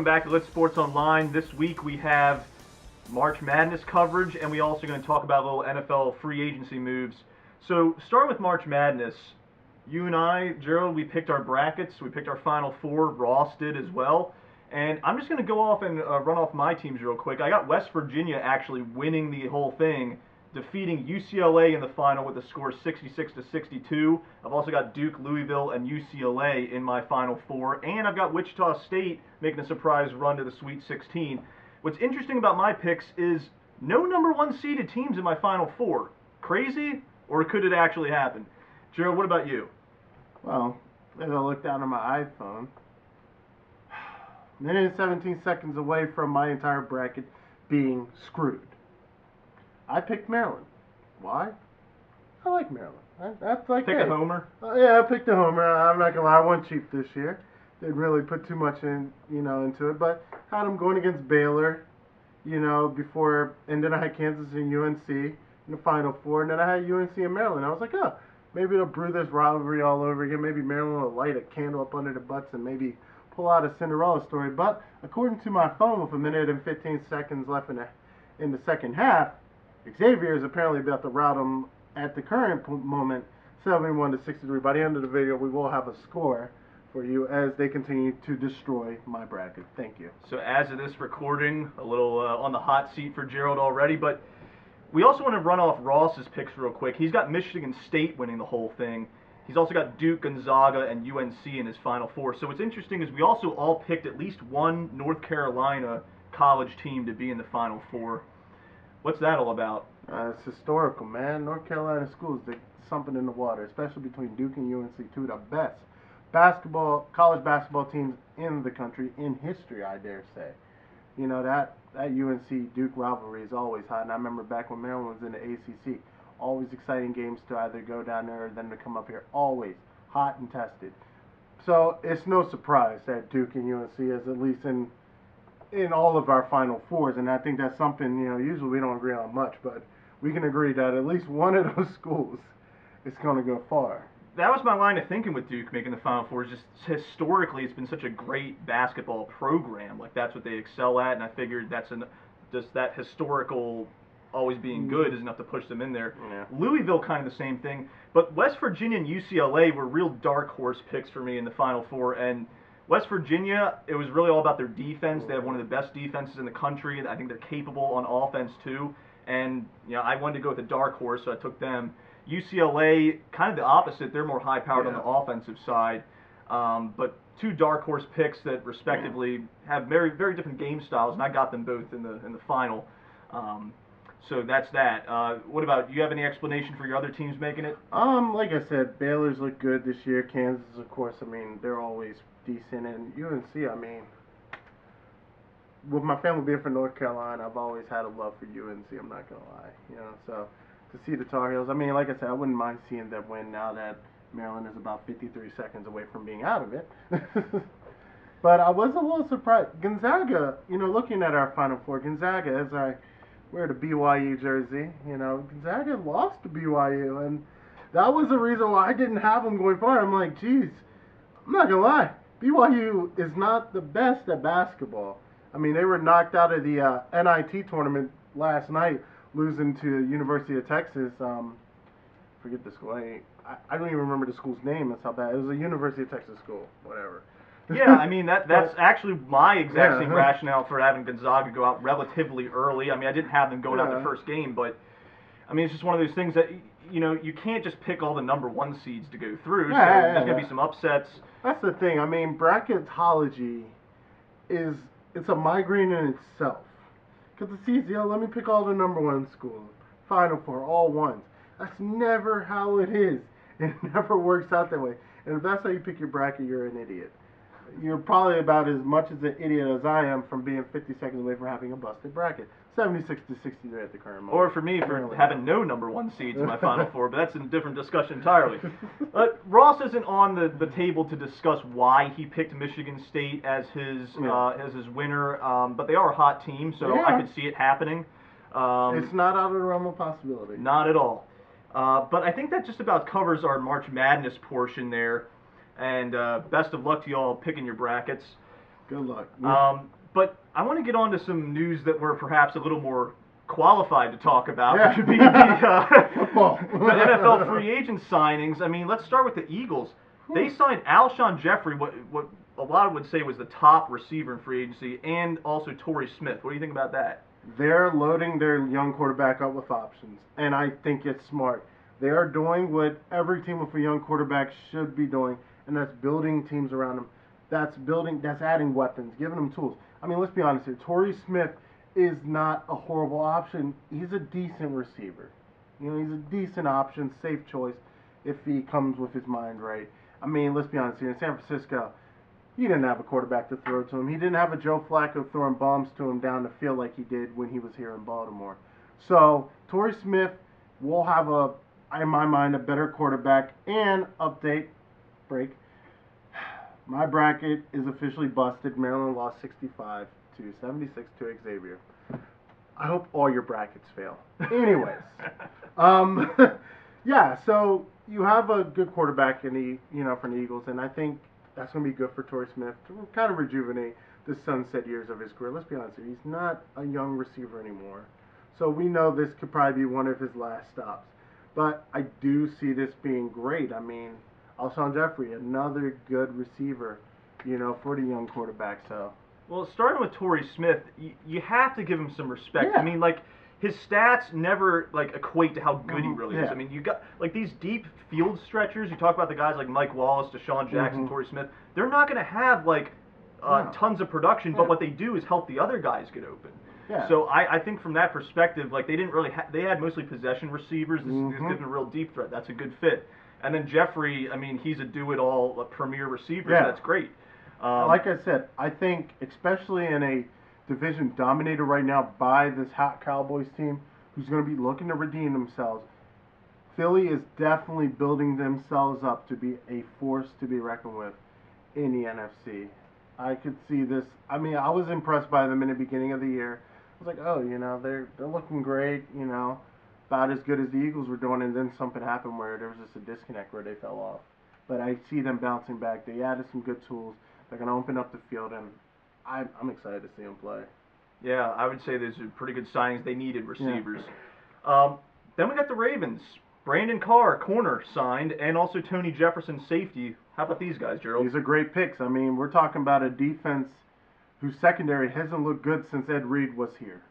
back to Let's Sports Online. This week we have March Madness coverage, and we also going to talk about little NFL free agency moves. So, starting with March Madness, you and I, Gerald, we picked our brackets. We picked our Final Four. Ross did as well. And I'm just going to go off and run off my teams real quick. I got West Virginia actually winning the whole thing, defeating UCLA in the final with a score 66-62. I've also got Duke, Louisville, and UCLA in my Final Four. And I've got Wichita State making a surprise run to the Sweet 16. What's interesting about my picks is no number one seeded teams in my Final Four. Crazy? Or could it actually happen? Gerald, what about you? Well, as I look down on my iPhone, minute and 17 seconds away from my entire bracket being screwed. I picked Maryland. Why? I like Maryland. That's like Pick a homer? Yeah, I picked a homer. I'm not gonna lie, I won cheap this year. Didn't really put too much into it, but had them going against Baylor, before, and then I had Kansas and UNC in the Final Four, and then I had UNC and Maryland. I was like, oh, maybe it'll brew this rivalry all over again. Maybe Maryland will light a candle up under the butts and maybe pull out a Cinderella story. But according to my phone, with a minute and 15 seconds left in the second half, Xavier is apparently about to rout them at the current moment, 71-63. By the end of the video, we will have a score for you as they continue to destroy my bracket. Thank you. So as of this recording, a little on the hot seat for Gerald already, but we also want to run off Ross's picks real quick. He's got Michigan State winning the whole thing. He's also got Duke, Gonzaga, and UNC in his Final Four. So what's interesting is we also all picked at least one North Carolina college team to be in the Final Four. What's that all about? It's historical, man. North Carolina schools, they're something in the water, especially between Duke and UNC, two of the best college basketball teams in the country, in history, I dare say. That UNC-Duke rivalry is always hot, and I remember back when Maryland was in the ACC, always exciting games to either go down there or then to come up here, always hot and tested. So it's no surprise that Duke and UNC is at least in all of our Final Fours, and I think that's something, usually we don't agree on much, but we can agree that at least one of those schools is going to go far. That was my line of thinking with Duke making the Final Four. Just historically, it's been such a great basketball program. Like, that's what they excel at, and I figured just that historical always being good is enough to push them in there. Yeah. Louisville, kind of the same thing. But West Virginia and UCLA were real dark horse picks for me in the Final Four. And West Virginia, it was really all about their defense. They have one of the best defenses in the country. I think they're capable on offense, too. And, I wanted to go with a dark horse, so I took them. UCLA, kind of the opposite. They're more high-powered on the offensive side. But two dark horse picks that, respectively, have very, very different game styles, and I got them both in the final. So that's that. What about, do you have any explanation for your other teams making it? Like I said, Baylor's look good this year. Kansas, of course, they're always decent. And UNC, with my family being from North Carolina, I've always had a love for UNC, I'm not going to lie. So to see the Tar Heels, like I said, I wouldn't mind seeing them win now that Maryland is about 53 seconds away from being out of it. But I was a little surprised. Gonzaga, looking at our Final Four, Gonzaga, as I wear the BYU jersey, Gonzaga lost to BYU, and that was the reason why I didn't have them going far. I'm like, geez, I'm not going to lie. BYU is not the best at basketball. They were knocked out of the NIT tournament last night, losing to University of Texas. Forget the school. I don't even remember the school's name. That's how bad. It was a University of Texas school, whatever. Yeah, that's actually my exact same rationale for having Gonzaga go out relatively early. I didn't have them going out the first game, but it's just one of those things that you can't just pick all the number one seeds to go through. So there's going to be some upsets. That's the thing. Bracketology it's a migraine in itself. Because it's easy. Let me pick all the number one schools. Final Four, all ones. That's never how it is. It never works out that way. And if that's how you pick your bracket, you're an idiot. You're probably about as much as an idiot as I am from being 50 seconds away from having a busted bracket. 76-63 at the current moment. Or for me, for having no number one seeds in my Final Four, but that's a different discussion entirely. Ross isn't on the table to discuss why he picked Michigan State as his winner, but they are a hot team, so I could see it happening. It's not out of the realm of possibility. Not at all. But I think that just about covers our March Madness portion there. And best of luck to you all picking your brackets. Good luck. But I want to get on to some news that we're perhaps a little more qualified to talk about, Yeah. which would be Football. the NFL free agent signings. I mean, let's start with the Eagles. They signed Alshon Jeffrey, what a lot would say was the top receiver in free agency, and also Torrey Smith. What do you think about that? They're loading their young quarterback up with options, and I think it's smart. They are doing what every team with a young quarterback should be doing, and that's building teams around them. That's adding weapons, giving them tools. I mean, let's be honest here. Torrey Smith is not a horrible option. He's a decent receiver. You know, he's a decent option, safe choice if he comes with his mind right. I mean, let's be honest here. In San Francisco, he didn't have a quarterback to throw to him. He didn't have a Joe Flacco throwing bombs to him down the field like he did when he was here in Baltimore. So, Torrey Smith will have in my mind, a better quarterback. And update, break. My bracket is officially busted. Maryland lost 65 to 76 to Xavier. I hope all your brackets fail. Anyways, yeah. So you have a good quarterback for the Eagles, and I think that's going to be good for Torrey Smith to kind of rejuvenate the sunset years of his career. Let's be honest, he's not a young receiver anymore, so we know this could probably be one of his last stops. But I do see this being great. I mean, Alshon Jeffrey, another good receiver, for the young quarterback. So. Well, starting with Torrey Smith, you have to give him some respect. Yeah. I mean, like, his stats never, like, equate to how good he really is. Yeah. I mean, you got, like, these deep field stretchers. You talk about the guys like Mike Wallace, Deshaun Jackson, Torrey Smith. They're not going to have, like, tons of production, but what they do is help the other guys get open. Yeah. So I think from that perspective, like, they didn't really they had mostly possession receivers. This gives them a real deep threat. That's a good fit. And then Jeffrey, I mean, he's a do-it-all premier receiver, so that's great. Like I said, I think especially in a division dominated right now by this hot Cowboys team who's going to be looking to redeem themselves, Philly is definitely building themselves up to be a force to be reckoned with in the NFC. I could see this. I mean, I was impressed by them in the beginning of the year. I was like, oh, they're looking great, about as good as the Eagles were doing, and then something happened where there was just a disconnect where they fell off. But I see them bouncing back. They added some good tools. They're going to open up the field, and I'm excited to see them play. Yeah, I would say those are pretty good signings. They needed receivers. Yeah. Then we got the Ravens. Brandon Carr, corner, signed, and also Tony Jefferson, safety. How about these guys, Gerald? These are great picks. I mean, we're talking about a defense whose secondary hasn't looked good since Ed Reed was here.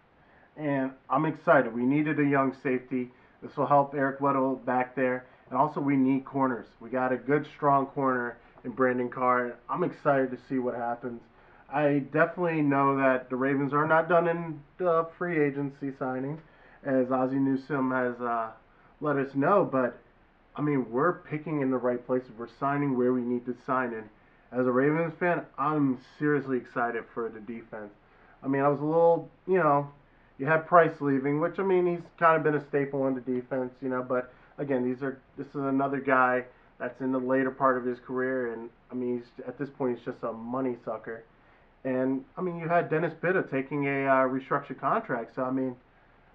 And I'm excited. We needed a young safety. This will help Eric Weddle back there. And also we need corners. We got a good, strong corner in Brandon Carr. I'm excited to see what happens. I definitely know that the Ravens are not done in the free agency signings, as Ozzie Newsome has let us know. But, I mean, we're picking in the right places. We're signing where we need to sign. And as a Ravens fan, I'm seriously excited for the defense. I mean, I was a little, you had Price leaving, which, I mean, he's kind of been a staple in the defense, but again, this is another guy that's in the later part of his career, and I mean, at this point, he's just a money sucker. And I mean, you had Dennis Bitta taking a restructured contract, so I mean,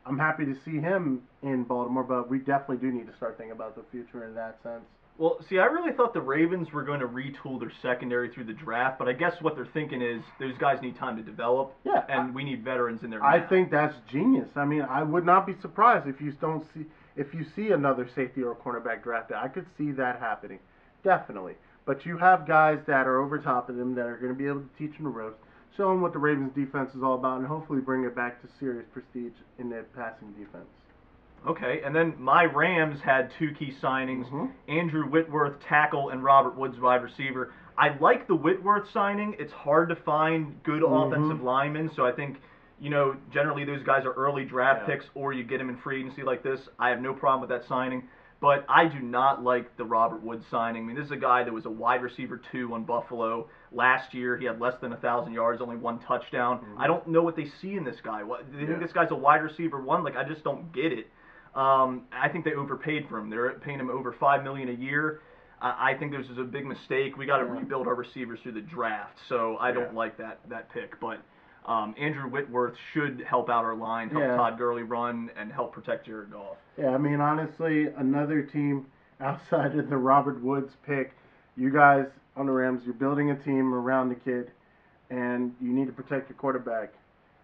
I'm happy to see him in Baltimore, but we definitely do need to start thinking about the future in that sense. Well, see, I really thought the Ravens were going to retool their secondary through the draft, but I guess what they're thinking is those guys need time to develop, and we need veterans in there. I think that's genius. I mean, I would not be surprised if you see another safety or cornerback drafted. I could see that happening, definitely. But you have guys that are over top of them that are going to be able to teach them the ropes, show them what the Ravens defense is all about, and hopefully bring it back to serious prestige in their passing defense. Okay, and then my Rams had two key signings, Andrew Whitworth, tackle, and Robert Woods, wide receiver. I like the Whitworth signing. It's hard to find good offensive linemen, so I think, generally those guys are early draft picks, or you get them in free agency like this. I have no problem with that signing, but I do not like the Robert Woods signing. I mean, this is a guy that was a wide receiver 2 on Buffalo. Last year, he had less than 1,000 yards, only 1 touchdown. I don't know what they see in this guy. They think this guy's a wide receiver 1? Like, I just don't get it. I think they overpaid for him. They're paying him over $5 million a year. I think this is a big mistake. We got to rebuild our receivers through the draft, so I don't like that pick. But Andrew Whitworth should help out our line, help Todd Gurley run, and help protect Jared Goff. Yeah, I mean, honestly, another team outside of the Robert Woods pick, you guys on the Rams, you're building a team around the kid. and you need to protect your quarterback.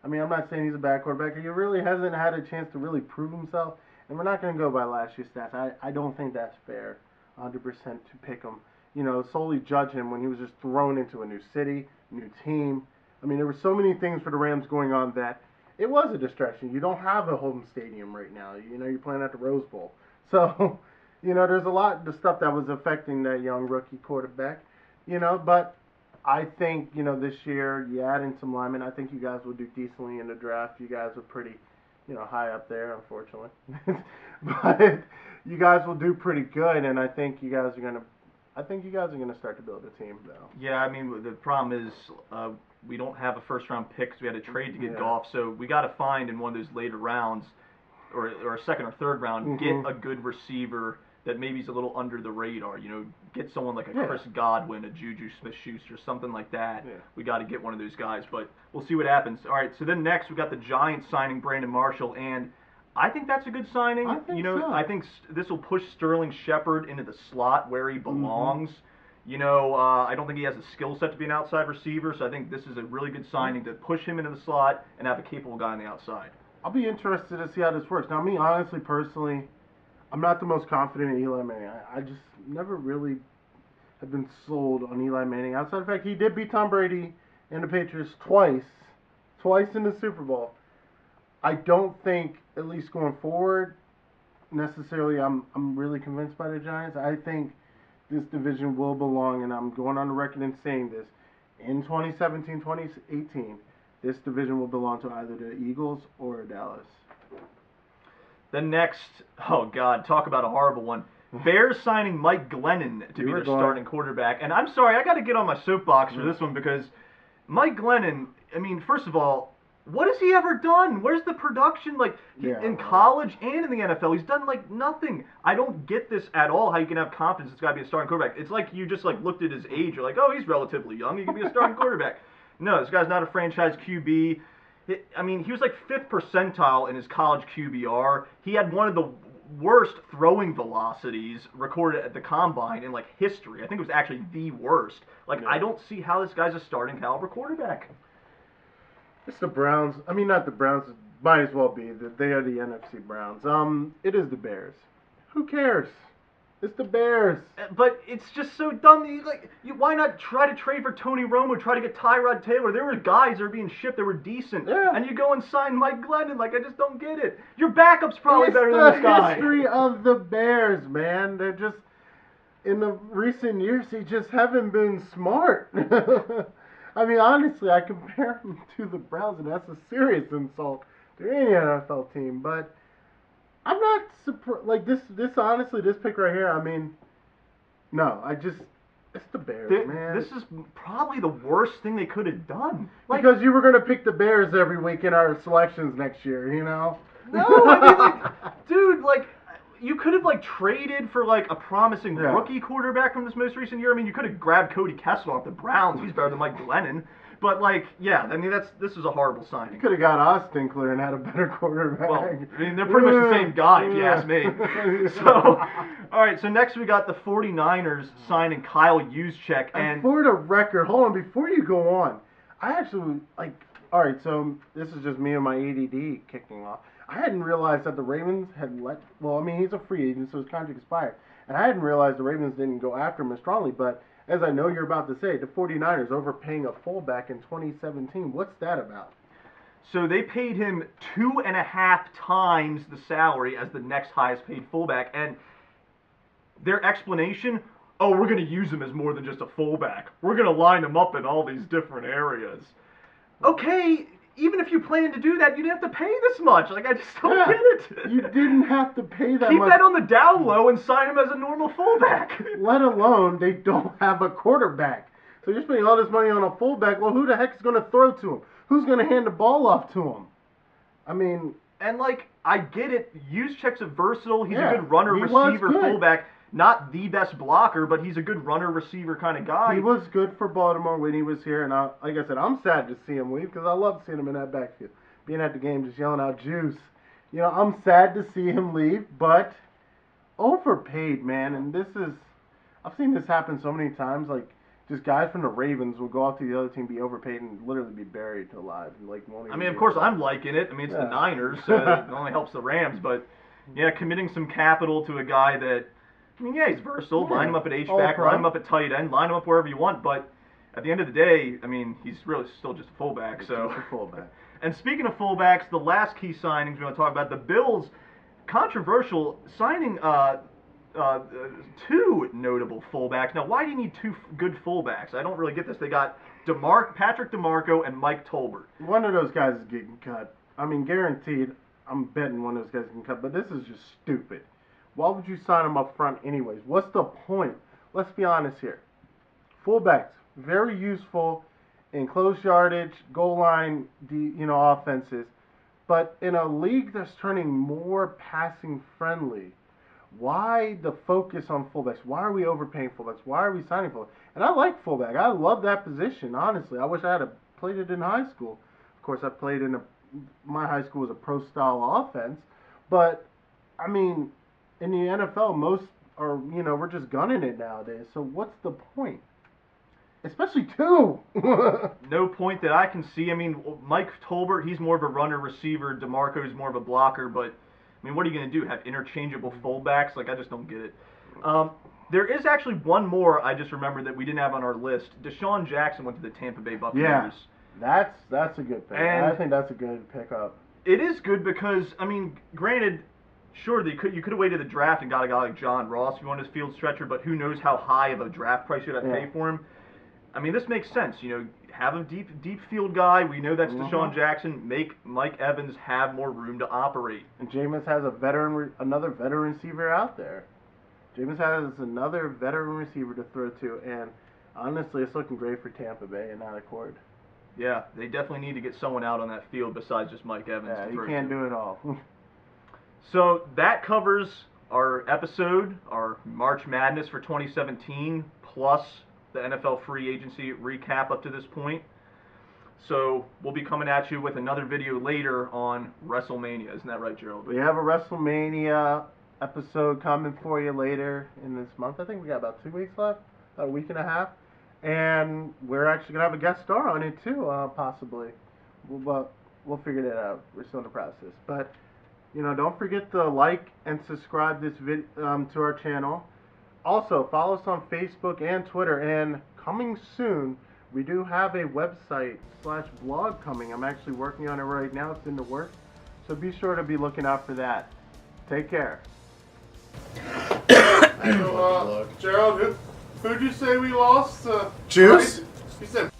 I mean, I'm not saying he's a bad quarterback. He really hasn't had a chance to really prove himself, and we're not going to go by last year's stats. I don't think that's fair, 100% to pick him. Solely judge him when he was just thrown into a new city, new team. I mean, there were so many things for the Rams going on that it was a distraction. You don't have a home stadium right now. You're playing at the Rose Bowl. So, there's a lot of stuff that was affecting that young rookie quarterback. But I think, this year, you add in some linemen. I think you guys will do decently in the draft. You guys are pretty, high up there, unfortunately. But you guys will do pretty good, and I think you guys are going to start to build a team, though. Yeah, I mean, the problem is we don't have a first-round pick because we had to trade to get Goff, so we got to find in one of those later rounds or a second or third round, get a good receiver that maybe is a little under the radar. Get someone like a Chris Godwin, a Juju Smith-Schuster, something like that. Yeah. We got to get one of those guys, but we'll see what happens. All right, so then next we got the Giants signing Brandon Marshall, and I think that's a good signing. I think so. I think this will push Sterling Shepard into the slot where he belongs. I don't think he has a skill set to be an outside receiver, so I think this is a really good signing to push him into the slot and have a capable guy on the outside. I'll be interested to see how this works. Now, me, honestly, personally, I'm not the most confident in Eli Manning. I just never really have been sold on Eli Manning. Outside of the fact he did beat Tom Brady and the Patriots twice in the Super Bowl. I don't think, at least going forward, necessarily I'm really convinced by the Giants. I think this division will belong, and I'm going on the record and saying this, in 2017, 2018, this division will belong to either the Eagles or Dallas. Then next, oh God, talk about a horrible one. Bears signing Mike Glennon to be their starting quarterback. And I'm sorry, I got to get on my soapbox for this one because Mike Glennon, I mean, first of all, what has he ever done? Where's the production? In college and in the NFL, he's done nothing. I don't get this at all. How you can have confidence it's got to be a starting quarterback? It's like you just looked at his age. You're like, oh, he's relatively young. He can be a starting quarterback. No, this guy's not a franchise QB. He was 5th percentile in his college QBR. He had one of the worst throwing velocities recorded at the combine in history. I think it was actually the worst. I don't see how this guy's a starting caliber quarterback. It's the Browns. I mean, not the Browns. Might as well be. They are the NFC Browns. It is the Bears. Who cares? It's the Bears. But it's just so dumb. Why not try to trade for Tony Romo? Try to get Tyrod Taylor. There were guys that were being shipped that were decent. Yeah. And you go and sign Mike Glennon. I just don't get it. Your backup's probably better than this guy. It's the history of the Bears, man. They're just, in the recent years, they just haven't been smart. I mean, honestly, I compare them to the Browns, and that's a serious insult to any NFL team. But I'm not surprised. Honestly, this pick right here, I mean, no, it's the Bears, man. This is probably the worst thing they could have done. Because you were going to pick the Bears every week in our selections next year, No, I mean, dude, you could have traded for a promising rookie quarterback from this most recent year. I mean, you could have grabbed Cody Kessler off the Browns. He's better than Mike Glennon. But this is a horrible signing. You could have got Ostinkler and had a better quarterback. Well, I mean, they're pretty much the same guy, if you ask me. So, all right. So next we got the 49ers signing Kyle Juszczyk, and for the record, hold on, before you go on, I actually All right, so this is just me and my ADD kicking off. I hadn't realized that the Ravens had he's a free agent, so his contract expired. And I hadn't realized the Ravens didn't go after him as strongly, but as I know you're about to say, the 49ers overpaying a fullback in 2017. What's that about? So they paid him 2.5 times the salary as the next highest paid fullback, and their explanation, we're going to use him as more than just a fullback. We're going to line him up in all these different areas. Okay, even if you plan to do that, you didn't have to pay this much. I just don't get it. You didn't have to pay that much. Keep that on the down low and sign him as a normal fullback. Let alone they don't have a quarterback. So you're spending all this money on a fullback. Well, who the heck is going to throw to him? Who's going to hand the ball off to him? I mean... And, I get it. Juszczyk's a versatile. He's a good runner, receiver, fullback. Not the best blocker, but he's a good runner, receiver kind of guy. He was good for Baltimore when he was here, and like I said, I'm sad to see him leave because I love seeing him in that backfield. Being at the game, just yelling out juice. I'm sad to see him leave, but overpaid, man. And I've seen this happen so many times. just guys from the Ravens will go off to the other team, be overpaid, and literally be buried alive. Like, won't I even mean, of get course, paid. I'm liking it. I mean, it's the Niners, so it only helps the Rams. But, yeah, committing some capital to a guy that, I mean, yeah, he's versatile. Yeah. Line him up at All H-back, pro. line him up at tight end, line him up wherever you want. But at the end of the day, I mean, he's really still just a fullback. So. He's a fullback. And speaking of fullbacks, the last key signings we want to talk about, the Bills, controversial, signing two notable fullbacks. Now, why do you need two good fullbacks? I don't really get this. They got Patrick DeMarco and Mike Tolbert. One of those guys is getting cut. I mean, guaranteed. I'm betting one of those guys can cut, but this is just stupid. Why would you sign them up front anyways? What's the point? Let's be honest here. Fullbacks, very useful in close yardage, goal line, offenses. But in a league that's turning more passing friendly, why the focus on fullbacks? Why are we overpaying fullbacks? Why are we signing fullbacks? And I like fullback. I love that position, honestly. I wish I had played it in high school. Of course, I played my high school was a pro-style offense. But, I mean, in the NFL, most are, we're just gunning it nowadays. So what's the point? Especially two. No point that I can see. I mean, Mike Tolbert, he's more of a runner receiver. DeMarco is more of a blocker. But, I mean, what are you going to do? Have interchangeable fullbacks? Like, I just don't get it. There is actually one more I just remembered that we didn't have on our list. Deshaun Jackson went to the Tampa Bay Buccaneers. Yeah, that's a good pick. And I think that's a good pickup. It is good because, I mean, granted, sure, you could have waited the draft and got a guy like John Ross if you wanted his field stretcher, but who knows how high of a draft price you'd have to pay for him. I mean, this makes sense. Have a deep field guy. We know that's Deshaun Jackson. Make Mike Evans have more room to operate. And Jameis has another veteran receiver out there. Jameis has another veteran receiver to throw to, and honestly, it's looking great for Tampa Bay and that accord. Yeah, they definitely need to get someone out on that field besides just Mike Evans. Yeah, you can't do it all. So that covers our episode, our March Madness for 2017, plus the NFL free agency recap up to this point. So we'll be coming at you with another video later on WrestleMania. Isn't that right, Gerald? We have a WrestleMania episode coming for you later in this month. I think we got about 2 weeks left, about a week and a half. And we're actually going to have a guest star on it too, possibly. We'll figure that out. We're still in the process. But, don't forget to like and subscribe this to our channel. Also, follow us on Facebook and Twitter. And coming soon, we do have a website/blog coming. I'm actually working on it right now. It's in the works. So be sure to be looking out for that. Take care. So, Gerald, who'd you say we lost? Juice? He said